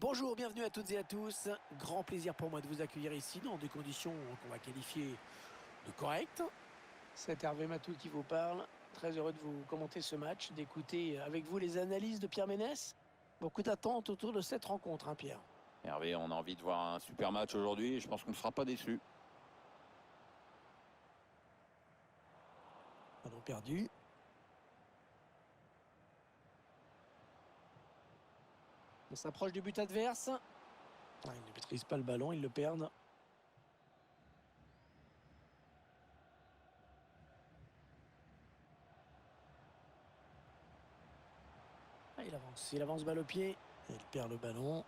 Bonjour, bienvenue à toutes et à tous. Grand plaisir pour moi de vous accueillir ici dans des conditions qu'on va qualifier de correctes. C'est Hervé Matou qui vous parle. Très heureux de vous commenter ce match, d'écouter avec vous les analyses de Pierre Ménès. Beaucoup d'attentes autour de cette rencontre, hein, Pierre. Hervé, on a envie de voir un super match aujourd'hui et je pense qu'on ne sera pas déçus. Ballon perdu. On s'approche du but adverse. Ils ne maîtrisent pas le ballon, ils le perdent. Il avance balle au pied. Et il perd le ballon.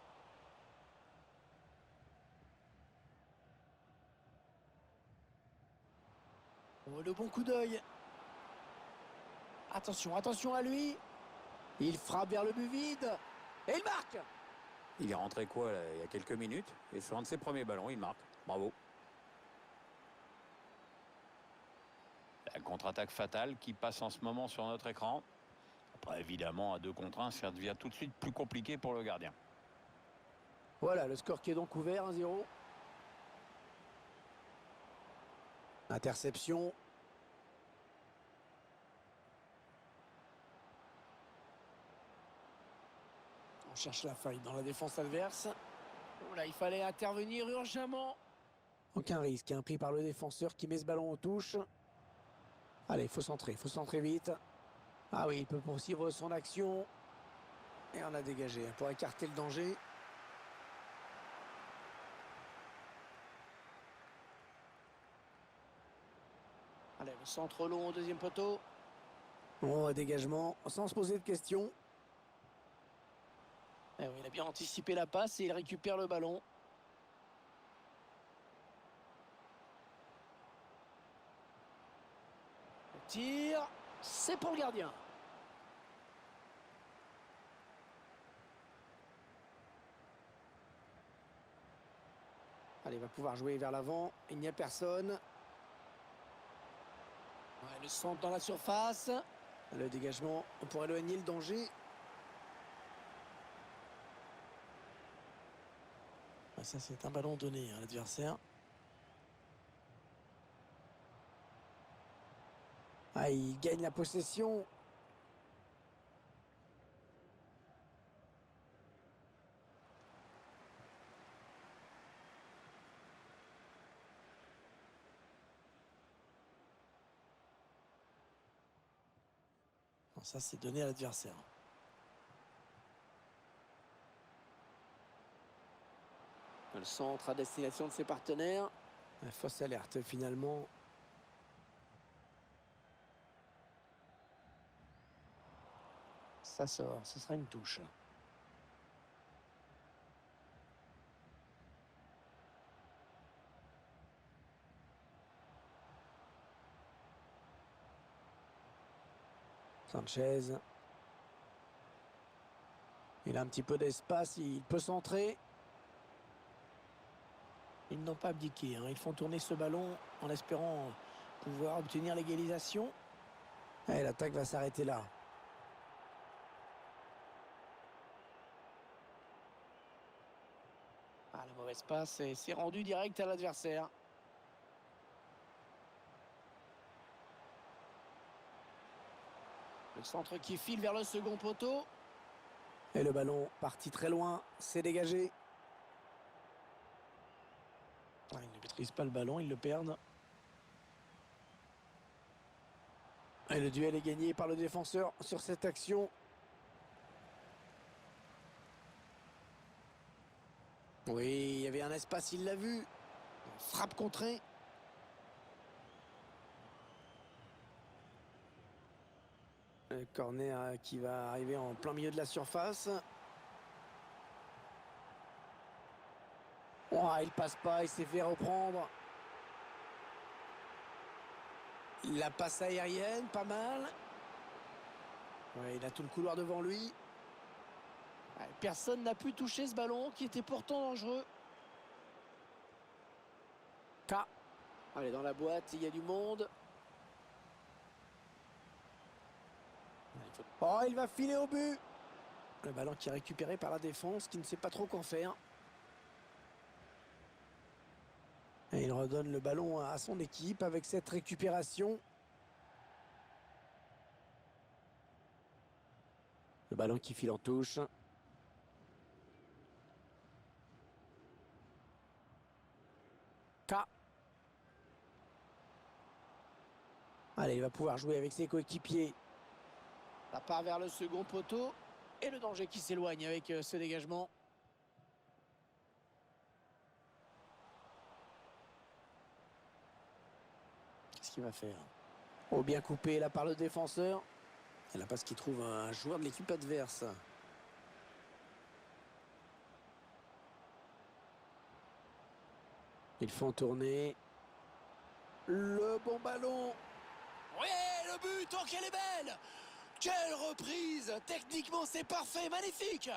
Oh, le bon coup d'œil. Attention, attention à lui. Il frappe vers le but vide. Et il marque. Il est rentré quoi là, il y a quelques minutes et sur un de ses premiers ballons, il marque. Bravo. La contre-attaque fatale qui passe en ce moment sur notre écran. Après, évidemment, à 2 contre 1, ça devient tout de suite plus compliqué pour le gardien. Voilà, le score qui est donc ouvert, 1-0. Interception. On cherche la faille dans la défense adverse. Oh là, il fallait intervenir urgemment. Aucun risque, hein, pris par le défenseur qui met ce ballon aux touches. Allez, il faut centrer vite. Ah oui, il peut poursuivre son action. Et on a dégagé pour écarter le danger. Allez, le centre long au deuxième poteau. Bon, dégagement, sans se poser de questions. Eh oui, il a bien anticipé la passe et il récupère le ballon. Le tir, c'est pour le gardien. Allez, il va pouvoir jouer vers l'avant. Il n'y a personne. Ouais, le centre dans la surface. Le dégagement pour éloigner le danger. Ouais, ça, c'est un ballon donné à l'adversaire. Ah, il gagne la possession. Bon, ça, c'est donné à l'adversaire. Le centre à destination de ses partenaires. Fausse alerte finalement. Ça sort, ce sera une touche. Sanchez. Il a un petit peu d'espace, il peut centrer. Ils n'ont pas abdiqué, hein. Ils font tourner ce ballon en espérant pouvoir obtenir l'égalisation. Et l'attaque va s'arrêter là. Ah, la mauvaise passe et c'est rendu direct à l'adversaire. Le centre qui file vers le second poteau. Et le ballon parti très loin, c'est dégagé. Ah, ils ne maîtrisent pas le ballon, ils le perdent. Et le duel est gagné par le défenseur sur cette action. Oui, il y avait un espace, il l'a vu. Frappe contrée. Le corner qui va arriver en plein milieu de la surface. Oh, il passe pas, il s'est fait reprendre. La passe aérienne, pas mal. Ouais, il a tout le couloir devant lui. Ouais, personne n'a pu toucher ce ballon qui était pourtant dangereux. K. Allez, dans la boîte, il y a du monde. Oh, il va filer au but. Le ballon qui est récupéré par la défense qui ne sait pas trop quoi faire. Et il redonne le ballon à son équipe avec cette récupération. Le ballon qui file en touche. K. Allez, il va pouvoir jouer avec ses coéquipiers. Ça part vers le second poteau. Et le danger qui s'éloigne avec ce dégagement. Qu'est-ce qu'il va faire? Oh, bien coupé là par le défenseur. Et la passe qui trouve un joueur de l'équipe adverse. Ils font tourner. Le bon ballon. Ouais, le but, oh qu'elle est belle! Quelle reprise! Techniquement, c'est parfait, magnifique!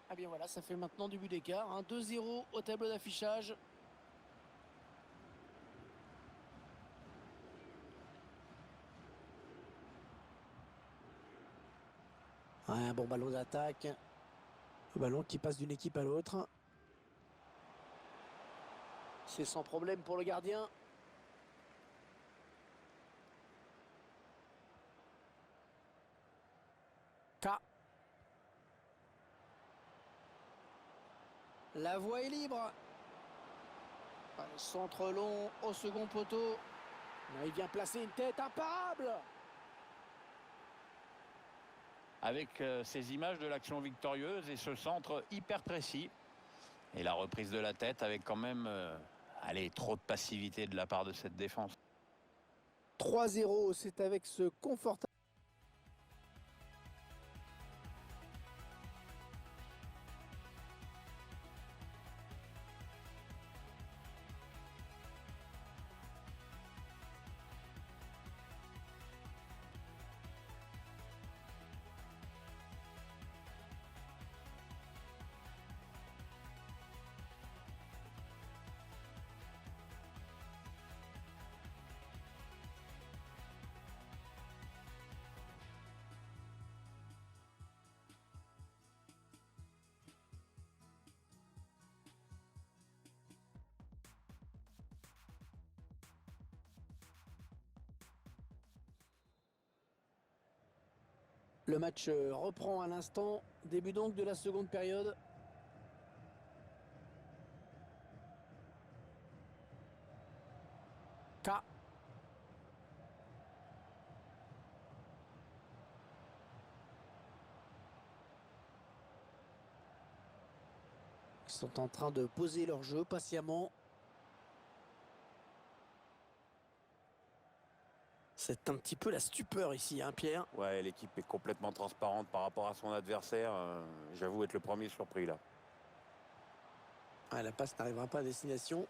Ah bien voilà, ça fait maintenant du but d'écart. 2-0 au tableau d'affichage. Ouais, un bon ballon d'attaque. Le ballon qui passe d'une équipe à l'autre. C'est sans problème pour le gardien. K. La voie est libre. Le centre long au second poteau. Il vient placer une tête imparable. Avec ces images de l'action victorieuse et ce centre hyper précis. Et la reprise de la tête avec quand même allez, trop de passivité de la part de cette défense. 3-0, c'est avec ce confortable. Le match reprend à l'instant. Début donc de la seconde période. K. Ils sont en train de poser leur jeu patiemment. C'est un petit peu la stupeur ici, hein, Pierre? Ouais, l'équipe est complètement transparente par rapport à son adversaire. J'avoue être le premier surpris là. Ah, la passe n'arrivera pas à destination.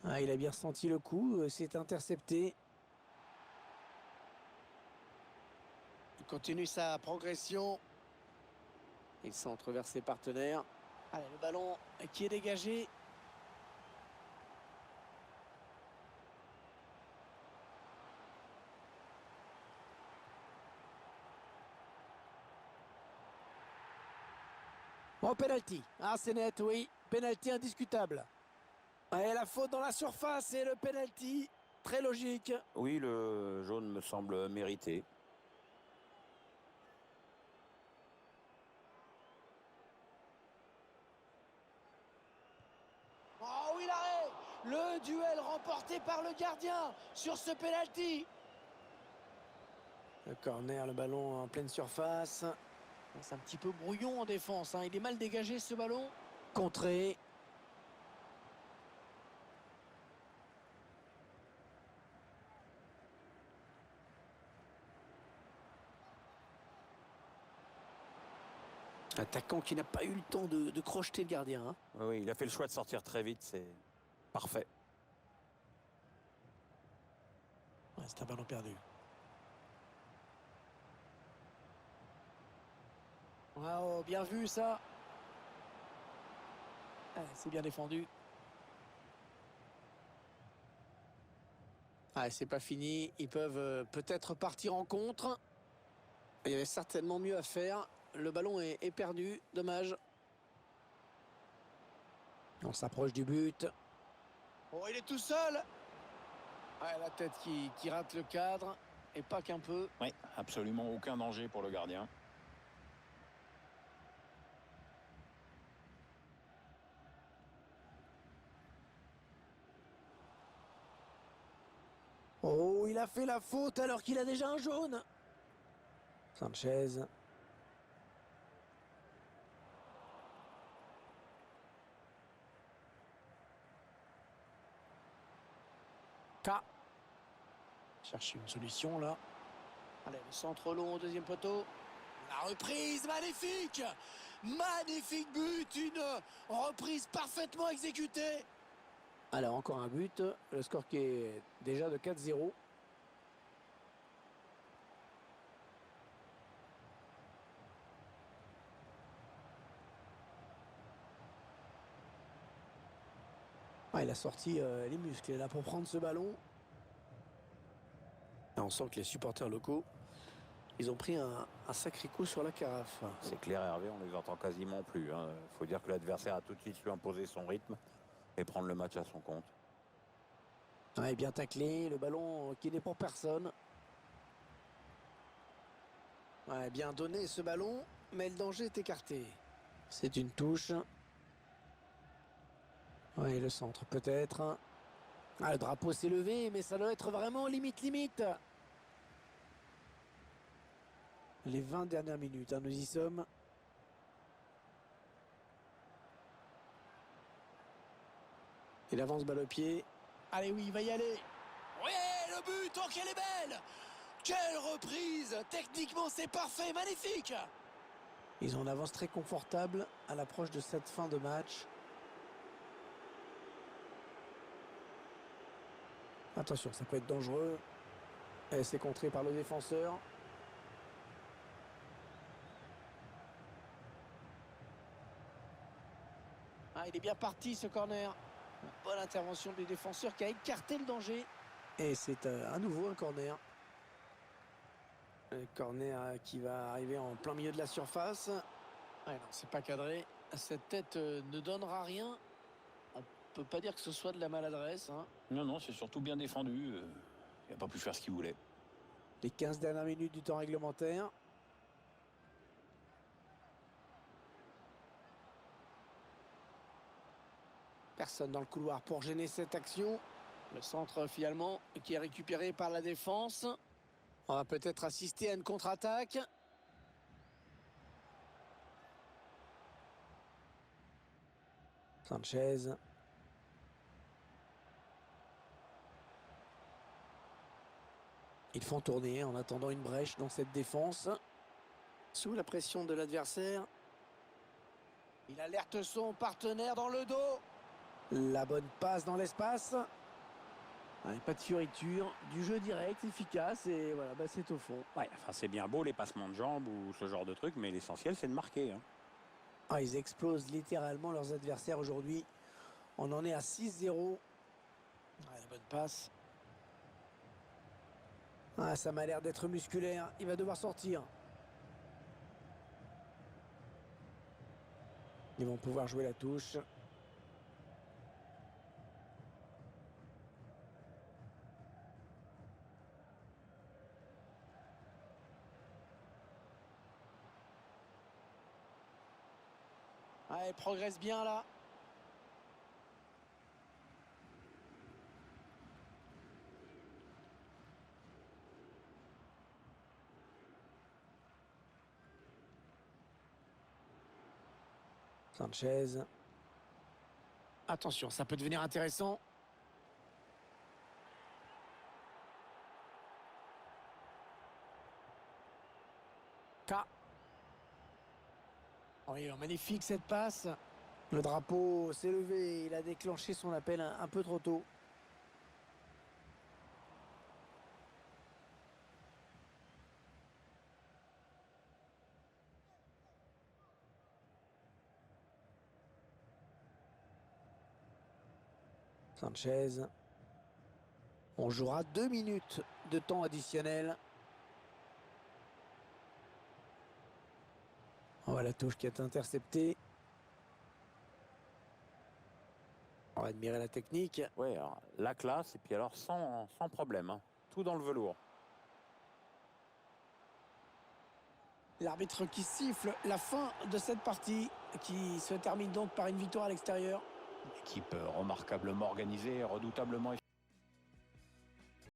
Ah, il a bien ressenti le coup, c'est intercepté. Il continue sa progression. Il centre vers ses partenaires. Allez, le ballon qui est dégagé. Oh, penalty. Ah, c'est net, oui. Penalty indiscutable. Et la faute dans la surface et le penalty. Très logique. Oui, le jaune me semble mérité. Oh oui, l'arrêt. Le duel remporté par le gardien sur ce penalty. Le corner, le ballon en pleine surface. C'est un petit peu brouillon en défense, hein. Il est mal dégagé ce ballon. Contré. Attaquant qui n'a pas eu le temps de crocheter le gardien, hein. Oui, il a fait le choix de sortir très vite, c'est parfait. Ouais, c'est un ballon perdu. Wow, bien vu ça. Ah, c'est bien défendu. Ah, c'est pas fini. Ils peuvent peut-être partir en contre. Il y avait certainement mieux à faire. Le ballon est perdu. Dommage. On s'approche du but. Oh, il est tout seul. Ouais, la tête qui rate le cadre. Et pas qu'un peu. Oui, absolument aucun danger pour le gardien. Oh, il a fait la faute alors qu'il a déjà un jaune. Sanchez. K. Cherche une solution là. Allez, le centre long au deuxième poteau. La reprise, magnifique. Magnifique but, une reprise parfaitement exécutée. Alors encore un but, le score qui est déjà de 4-0. Ah, il a sorti les muscles là pour prendre ce ballon. Et on sent que les supporters locaux, ils ont pris un sacré coup sur la carafe. C'est clair, Hervé, on les entend quasiment plus. Faut dire que l'adversaire a tout de suite su imposer son rythme et prendre le match à son compte. Ouais, bien taclé, le ballon qui n'est pour personne. Ouais, bien donné ce ballon, mais le danger est écarté. C'est une touche. Ouais, le centre peut-être. Ah, le drapeau s'est levé, mais ça doit être vraiment limite. Les 20 dernières minutes, hein, nous y sommes. Il avance balle au pied. Allez, oui, il va y aller. Oui, le but, oh, qu'elle est belle. Quelle reprise. Techniquement, c'est parfait, magnifique. Ils ont une avance très confortable à l'approche de cette fin de match. Attention, ça peut être dangereux. Et c'est contré par le défenseur. Ah, il est bien parti ce corner. Bonne intervention du défenseur qui a écarté le danger. Et c'est à nouveau un corner. Un corner qui va arriver en plein milieu de la surface. Ah non, c'est pas cadré. Cette tête ne donnera rien. On peut pas dire que ce soit de la maladresse, hein. Non, non, c'est surtout bien défendu. Il n'a pas pu faire ce qu'il voulait. Les 15 dernières minutes du temps réglementaire. Personne dans le couloir pour gêner cette action. Le centre finalement qui est récupéré par la défense. On va peut-être assister à une contre-attaque. Sanchez. Ils font tourner en attendant une brèche dans cette défense. Sous la pression de l'adversaire. Il alerte son partenaire dans le dos. La bonne passe dans l'espace. Pas de fioriture, du jeu direct, efficace et voilà, bah c'est au fond. Ouais, enfin, c'est bien beau les passements de jambes ou ce genre de truc, mais l'essentiel c'est de marquer. Ah, ils explosent littéralement leurs adversaires aujourd'hui. On en est à 6-0. La bonne passe. Ah, ça m'a l'air d'être musculaire. Il va devoir sortir. Ils vont pouvoir jouer la touche. Ah, elle progresse bien là. Sanchez. Attention, ça peut devenir intéressant. K. Oui, magnifique cette passe. Le drapeau s'est levé. Il a déclenché son appel un peu trop tôt. Sanchez. On jouera 2 minutes de temps additionnel. On voit la touche qui est interceptée. On va admirer la technique. Oui, la classe, et puis alors sans problème, hein. Tout dans le velours. L'arbitre qui siffle la fin de cette partie, qui se termine donc par une victoire à l'extérieur. Équipe remarquablement organisée, redoutablement efficace.